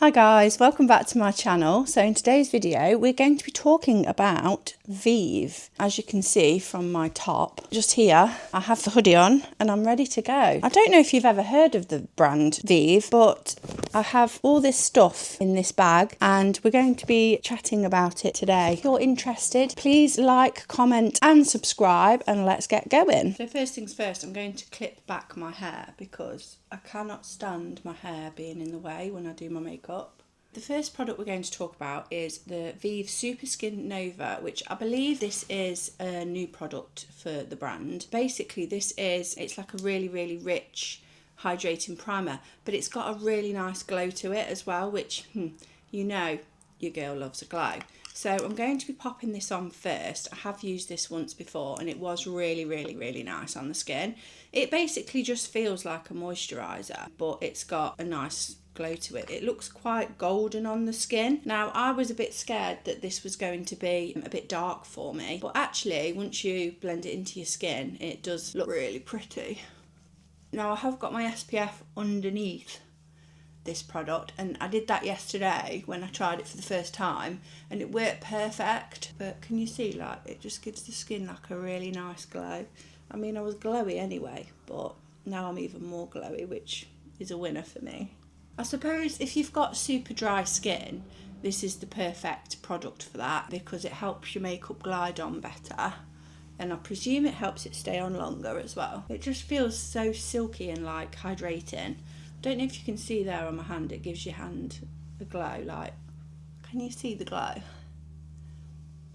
Hi guys, welcome back to my channel. So in today's video we're going to be talking about Vieve. As you can see from my top, just here I have the hoodie on and I'm ready to go. I don't know if you've ever heard of the brand Vieve, but I have all this stuff in this bag and we're going to be chatting about it today. If you're interested, please like, comment and subscribe and let's get going. So first things first, I'm going to clip back my hair because I cannot stand my hair being in the way when I do my makeup. The first product we're going to talk about is the Vieve Super Skin Nova, which I believe this is a new product for the brand. Basically it's like a really rich hydrating primer, but it's got a really nice glow to it as well, which you know your girl loves a glow. So I'm going to be popping this on first. I have used this once before and it was really nice on the skin. It basically just feels like a moisturiser, but it's got a nice glow to it. It looks quite golden on the skin. Now I was a bit scared that this was going to be a bit dark for me, but actually once you blend it into your skin it does look really pretty. Now I have got my SPF underneath this product and I did that yesterday when I tried it for the first time and it worked perfect, but can you see, like, it just gives the skin like a really nice glow. I mean, I was glowy anyway, but now I'm even more glowy, which is a winner for me. I suppose if you've got super dry skin, this is the perfect product for that because it helps your makeup glide on better and I presume it helps it stay on longer as well. It just feels so silky and like hydrating. Don't know if you can see there on my hand, it gives your hand a glow, like, can you see the glow?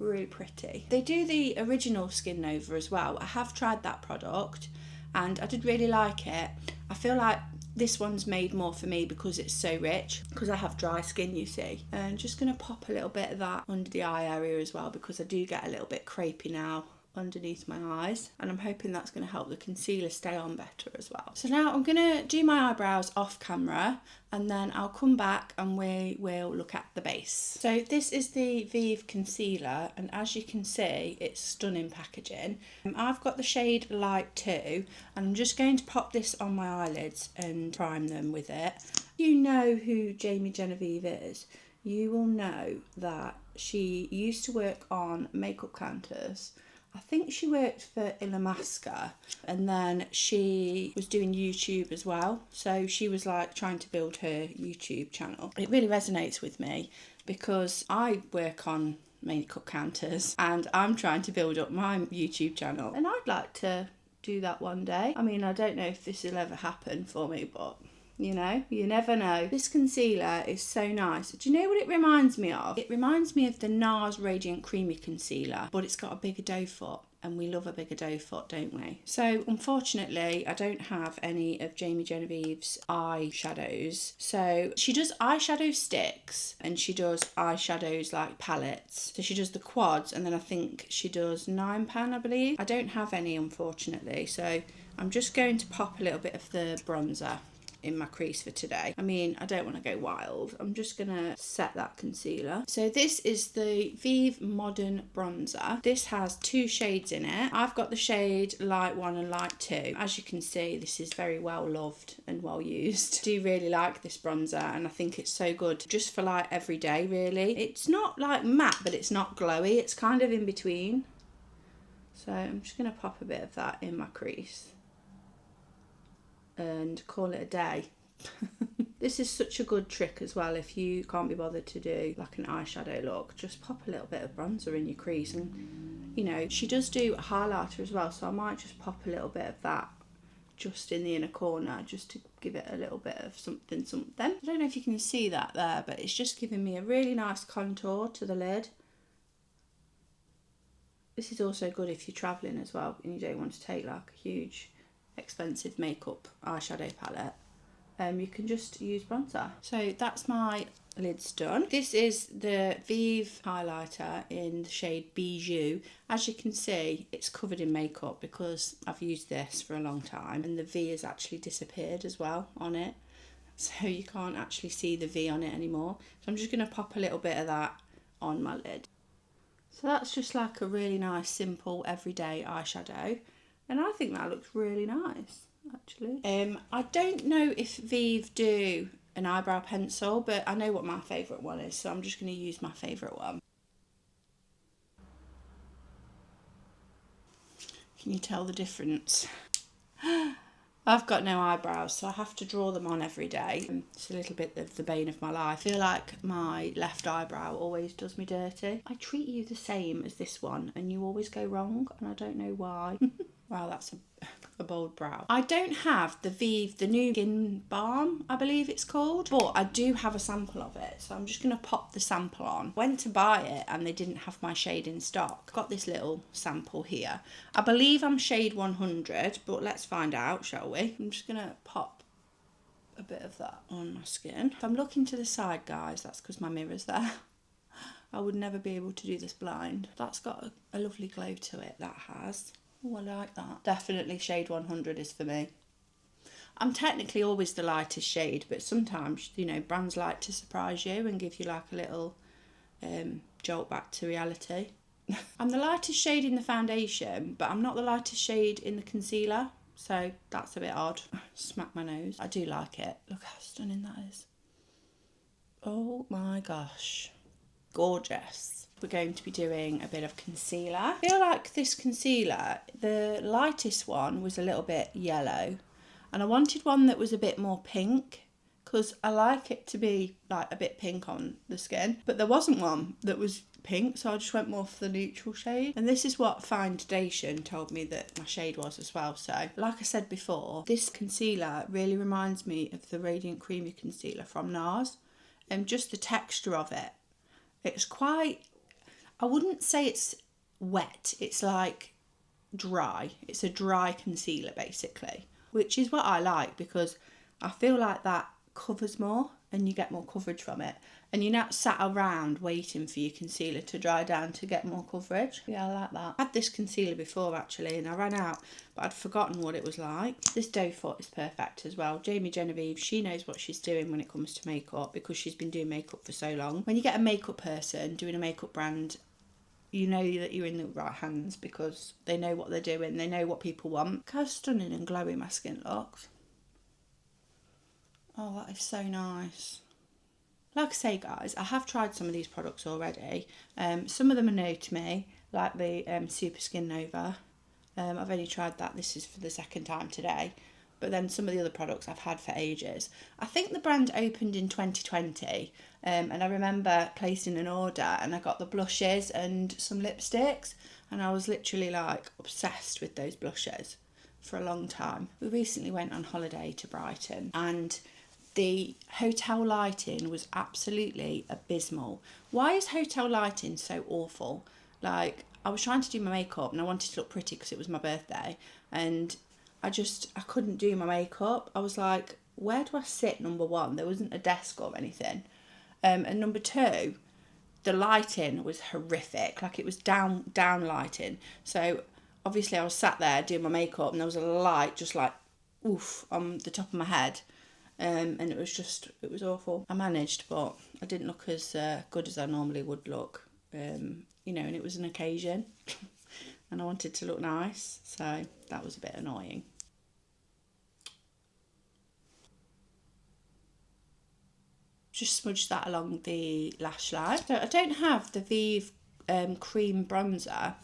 Really pretty. They do the original Skin Nova as well. I have tried that product and I did really like it. I feel like this one's made more for me because it's so rich, because I have dry skin, you see. And just going to pop a little bit of that under the eye area as well because I do get a little bit crepey now underneath my eyes, and I'm hoping that's going to help the concealer stay on better as well. So now I'm going to do my eyebrows off camera and then I'll come back and we will look at the base. So this is the Vieve concealer and as you can see it's stunning packaging. I've got the shade Light 2 and I'm just going to pop this on my eyelids and prime them with it. You know who Jamie Genevieve is. You will know that she used to work on makeup counters. I think she worked for Illamasqua and then she was doing YouTube as well. So she was like trying to build her YouTube channel. It really resonates with me because I work on makeup counters and I'm trying to build up my YouTube channel. And I'd like to do that one day. I mean, I don't know if this will ever happen for me, but you know, you never know. This concealer is so nice. Do you know what it reminds me of? It reminds me of the NARS Radiant Creamy Concealer, but it's got a bigger doe foot. And we love a bigger doe foot, don't we? So unfortunately, I don't have any of Jamie Genevieve's eyeshadows. So she does eyeshadow sticks and she does eyeshadows like palettes. So she does the quads and then I think she does 9 pan, I believe. I don't have any, unfortunately. So I'm just going to pop a little bit of the bronzer in my crease for today. I mean, I don't want to go wild. I'm just gonna set that concealer. So this is the Vieve Modern Bronzer. This has 2 shades in it. I've got the shade Light 1 and Light 2. As you can see, this is very well loved and well used. I do really like this bronzer and I think it's so good just for like every day, really. It's not like matte, but it's not glowy. It's kind of in between. So I'm just gonna pop a bit of that in my crease and call it a day. This is such a good trick as well if you can't be bothered to do like an eyeshadow look. Just pop a little bit of bronzer in your crease and, you know, she does do a highlighter as well, so I might just pop a little bit of that just in the inner corner just to give it a little bit of something. I don't know if you can see that there, but it's just giving me a really nice contour to the lid. This is also good if you're travelling as well and you don't want to take like a huge expensive makeup eyeshadow palette. You can just use bronzer. So that's my lids done. This is the Vieve highlighter in the shade Bijou. As you can see, it's covered in makeup because I've used this for a long time and the V has actually disappeared as well on it. So you can't actually see the V on it anymore. So I'm just going to pop a little bit of that on my lid. So that's just like a really nice, simple, everyday eyeshadow. And I think that looks really nice, actually. I don't know if Vieve do an eyebrow pencil, but I know what my favourite one is, so I'm just going to use my favourite one. Can you tell the difference? I've got no eyebrows, so I have to draw them on every day. It's a little bit of the bane of my life. I feel like my left eyebrow always does me dirty. I treat you the same as this one, and you always go wrong, and I don't know why. Wow, that's a bold brow. I don't have the Vieve, the new skin balm, I believe it's called, but I do have a sample of it, so I'm just going to pop the sample on. Went to buy it and they didn't have my shade in stock. Got this little sample here. I believe I'm shade 100, but let's find out, shall we? I'm just going to pop a bit of that on my skin. If I'm looking to the side, guys, that's because my mirror's there. I would never be able to do this blind. That's got a lovely glow to it, that has. Oh, I like that. Definitely shade 100 is for me. I'm technically always the lightest shade, but sometimes, you know, brands like to surprise you and give you like a little jolt back to reality. I'm the lightest shade in the foundation, but I'm not the lightest shade in the concealer, so that's a bit odd. Smack my nose. I do like it. Look how stunning that is. Oh my gosh. Gorgeous. We're going to be doing a bit of concealer. I feel like this concealer, the lightest one was a little bit yellow, and I wanted one that was a bit more pink because I like it to be like a bit pink on the skin, but there wasn't one that was pink, so I just went more for the neutral shade. And this is what Foundation told me that my shade was as well. So like I said before, this concealer really reminds me of the Radiant Creamy Concealer from NARS, and just the texture of it. It's quite, I wouldn't say it's wet, it's like dry. It's a dry concealer basically, which is what I like because I feel like that covers more and you get more coverage from it. And you're not sat around waiting for your concealer to dry down to get more coverage. Yeah, I like that. I had this concealer before actually and I ran out, but I'd forgotten what it was like. This doe foot is perfect as well. Jamie Genevieve, she knows what she's doing when it comes to makeup because she's been doing makeup for so long. When you get a makeup person doing a makeup brand, you know that you're in the right hands because they know what they're doing. They know what people want. Look how stunning and glowy my skin looks. Oh, that is so nice. Like I say, guys, I have tried some of these products already. Some of them are new to me, like the Super Skin Nova. I've only tried that. This is for the second time today. But then some of the other products I've had for ages. I think the brand opened in 2020. And I remember placing an order and I got the blushes and some lipsticks. And I was literally like obsessed with those blushes for a long time. We recently went on holiday to Brighton and the hotel lighting was absolutely abysmal. Why is hotel lighting so awful? Like, I was trying to do my makeup and I wanted to look pretty because it was my birthday, and I couldn't do my makeup. I was like, where do I sit, number one? There wasn't a desk or anything. And number two, the lighting was horrific. Like, it was down lighting. So obviously I was sat there doing my makeup and there was a light just like oof on the top of my head. And it was awful. I managed, but I didn't look as good as I normally would look, you know, and it was an occasion and I wanted to look nice, so that was a bit annoying. Just smudge that along the lash line. So I don't have the Vieve cream bronzer,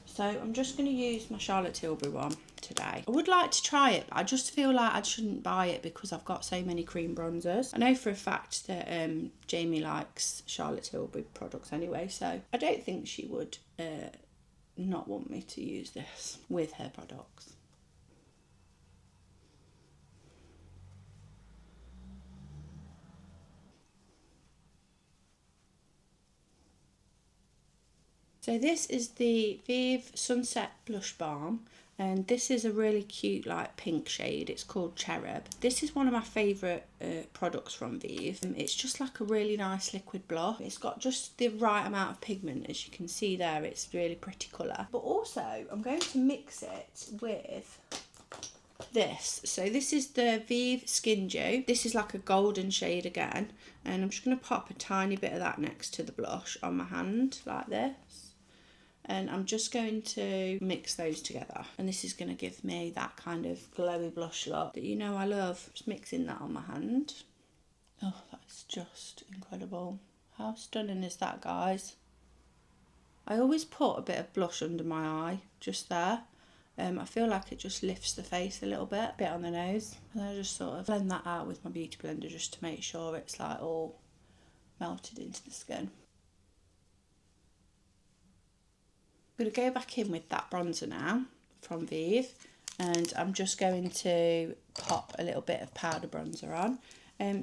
so I'm just going to use my Charlotte Tilbury one today. I would like to try it, but I just feel like I shouldn't buy it because I've got so many cream bronzers. I know for a fact that Jamie likes Charlotte Tilbury products anyway, so I don't think she would not want me to use this with her products. So this is the Vieve Sunset Blush Balm, and this is a really cute like pink shade. It's called Cherub. This is one of my favourite products from Vieve. It's just like a really nice liquid blush. It's got just the right amount of pigment, as you can see there. It's really pretty colour. But also I'm going to mix it with this. So this is the Vieve Skin Dew. This is like a golden shade again, and I'm just going to pop a tiny bit of that next to the blush on my hand like this. And I'm just going to mix those together. And this is going to give me that kind of glowy blush look that you know I love. Just mixing that on my hand. Oh, that's just incredible. How stunning is that, guys? I always put a bit of blush under my eye, just there. I feel like it just lifts the face a little bit on the nose. And I just sort of blend that out with my beauty blender just to make sure it's like all melted into the skin. I'm going to go back in with that bronzer now from Vieve, and I'm just going to pop a little bit of powder bronzer on.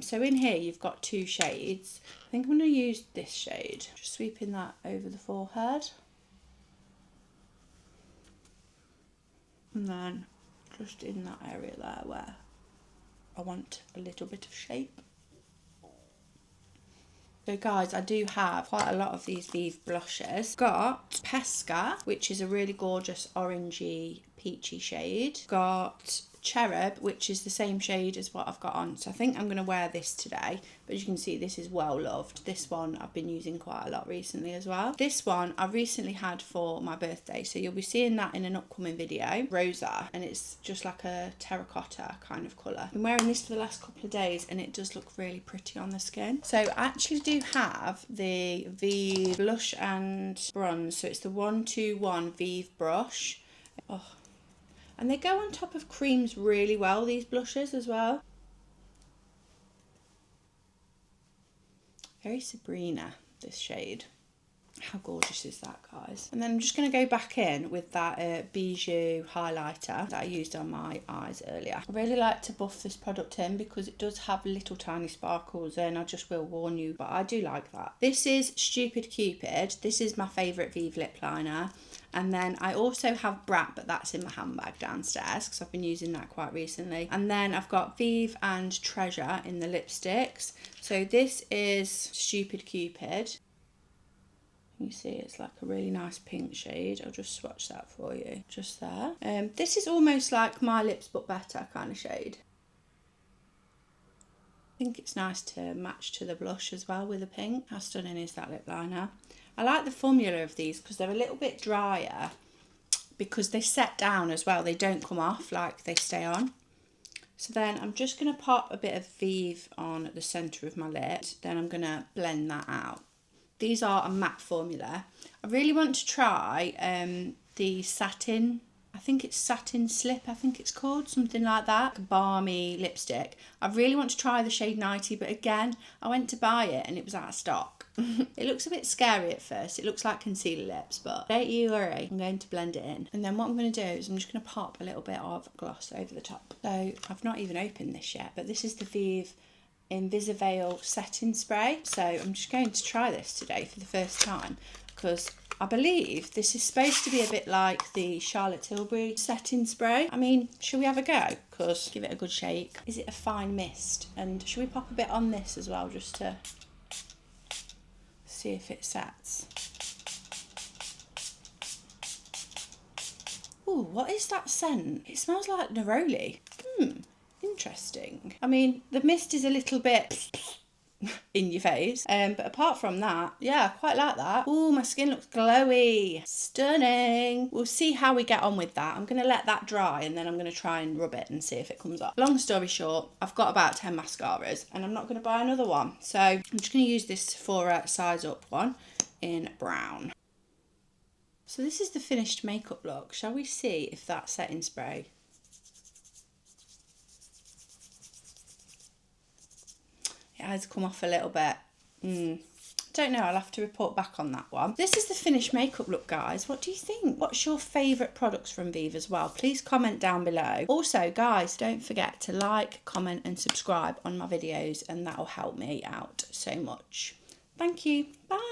So in here you've got two shades. I think I'm going to use this shade, just sweeping that over the forehead. And then just in that area there where I want a little bit of shape. So guys, I do have quite a lot of these Vieve blushes. Got Pesca, which is a really gorgeous orangey peachy shade. Got Cherub, which is the same shade as what I've got on. So I think I'm going to wear this today. But as you can see, this is well loved. This one I've been using quite a lot recently as well. This one I recently had for my birthday. So you'll be seeing that in an upcoming video. Rosa. And it's just like a terracotta kind of colour. I've been wearing this for the last couple of days and it does look really pretty on the skin. So I actually do have the Vieve blush and bronze. So it's the 121 Vieve brush. Oh. And they go on top of creams really well, these blushes as well. Very Sabrina, this shade. How gorgeous is that, guys? And then I'm just going to go back in with that Bijou highlighter that I used on my eyes earlier. I really like to buff this product in because it does have little tiny sparkles, and I just will warn you, but I do like that. This is Stupid Cupid. This is my favourite Vieve lip liner. And then I also have Brat, but that's in my handbag downstairs because I've been using that quite recently. And then I've got Vieve and Treasure in the lipsticks. So this is Stupid Cupid. You see it's like a really nice pink shade. I'll just swatch that for you, just there. This is almost like My Lips But Better kind of shade. I think it's nice to match to the blush as well with the pink. How stunning is that lip liner? I like the formula of these because they're a little bit drier because they set down as well. They don't come off, like they stay on. So then I'm just going to pop a bit of Vieve on the centre of my lip. Then I'm going to blend that out. These are a matte formula. I really want to try the satin, I think it's Satin Slip, I think it's called, something like that. A balmy lipstick. I really want to try the shade 90, but again, I went to buy it and it was out of stock. It looks a bit scary at first. It looks like concealer lips, but don't you worry. I'm going to blend it in. And then what I'm going to do is I'm just going to pop a little bit of gloss over the top. So I've not even opened this yet, but this is the Vieve Invisiveil Setting Spray. So I'm just going to try this today for the first time because I believe this is supposed to be a bit like the Charlotte Tilbury setting spray. I mean, should we have a go? Because give it a good shake. Is it a fine mist? And should we pop a bit on this as well just to see if it sets? Ooh, what is that scent? It smells like neroli. Interesting. I mean, the mist is a little bit in your face, but apart from that, yeah, I quite like that. Ooh, my skin looks glowy. Stunning. We'll see how we get on with that. I'm going to let that dry and then I'm going to try and rub it and see if it comes off. Long story short, I've got about 10 mascaras and I'm not going to buy another one. So I'm just going to use this Sephora Size Up one in brown. So this is the finished makeup look. Shall we see if that setting spray... It has come off a little bit. Don't know, I'll have to report back on that one. This is the finished makeup look, guys. What do you think? What's your favourite products from Vieve as well? Please comment down below. Also, guys, don't forget to like, comment and subscribe on my videos and that'll help me out so much. Thank you. Bye.